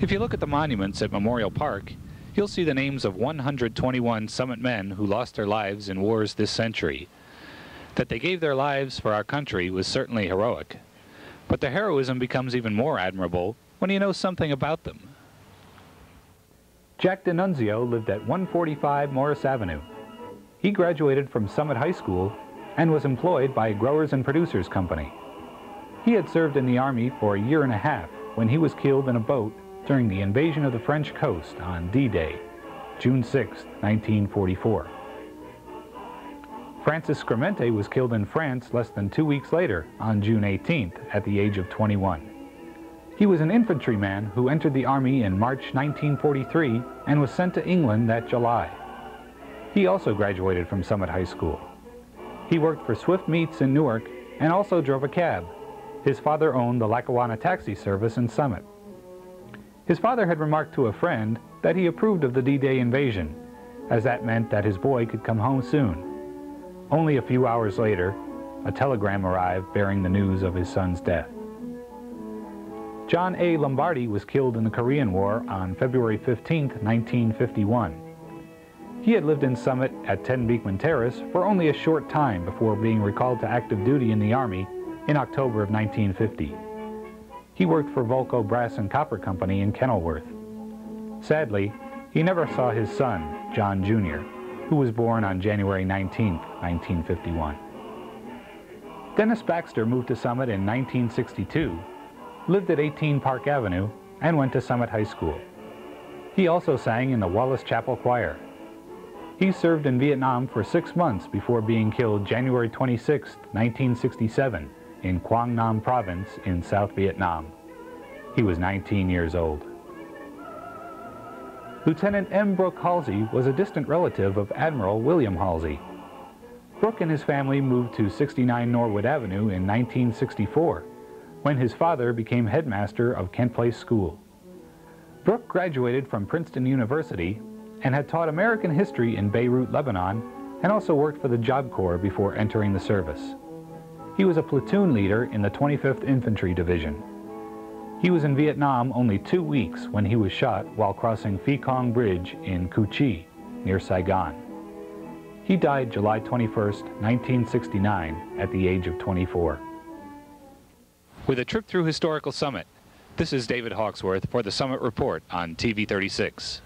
If you look at the monuments at Memorial Park, you'll see the names of 121 Summit men who lost their lives in wars this century. That they gave their lives for our country was certainly heroic, but their heroism becomes even more admirable when you know something about them. Jack D'Annunzio lived at 145 Morris Avenue. He graduated from Summit High School and was employed by Growers and Producers Company. He had served in the Army for a year and a half when he was killed in a boat during the invasion of the French coast on D-Day, June 6, 1944. Francis Scremente was killed in France less than 2 weeks later on June 18th at the age of 21. He was an infantryman who entered the Army in March 1943 and was sent to England that July. He also graduated from Summit High School. He worked for Swift Meats in Newark and also drove a cab. His father owned the Lackawanna taxi service in Summit. His father had remarked to a friend that he approved of the D-Day invasion, as that meant that his boy could come home soon. Only a few hours later, a telegram arrived bearing the news of his son's death. John A. Lombardi was killed in the Korean War on February 15, 1951. He had lived in Summit at 10 Beekman Terrace for only a short time before being recalled to active duty in the Army in October of 1950. He worked for Volco Brass and Copper Company in Kenilworth. Sadly, he never saw his son, John Jr., who was born on January 19, 1951. Dennis Baxter moved to Summit in 1962, lived at 18 Park Avenue, and went to Summit High School. He also sang in the Wallace Chapel Choir. He served in Vietnam for 6 months before being killed January 26, 1967, in Quang Nam Province in South Vietnam. He was 19 years old. Lieutenant M. Brooke Halsey was a distant relative of Admiral William Halsey. Brooke and his family moved to 69 Norwood Avenue in 1964, when his father became headmaster of Kent Place School. Brooke graduated from Princeton University and had taught American history in Beirut, Lebanon, and also worked for the Job Corps before entering the service. He was a platoon leader in the 25th Infantry Division. He was in Vietnam only 2 weeks when he was shot while crossing Phi Cong Bridge in Cu Chi, near Saigon. He died July 21, 1969, at the age of 24. With a trip through historical Summit, this is David Hawksworth for the Summit Report on TV 36.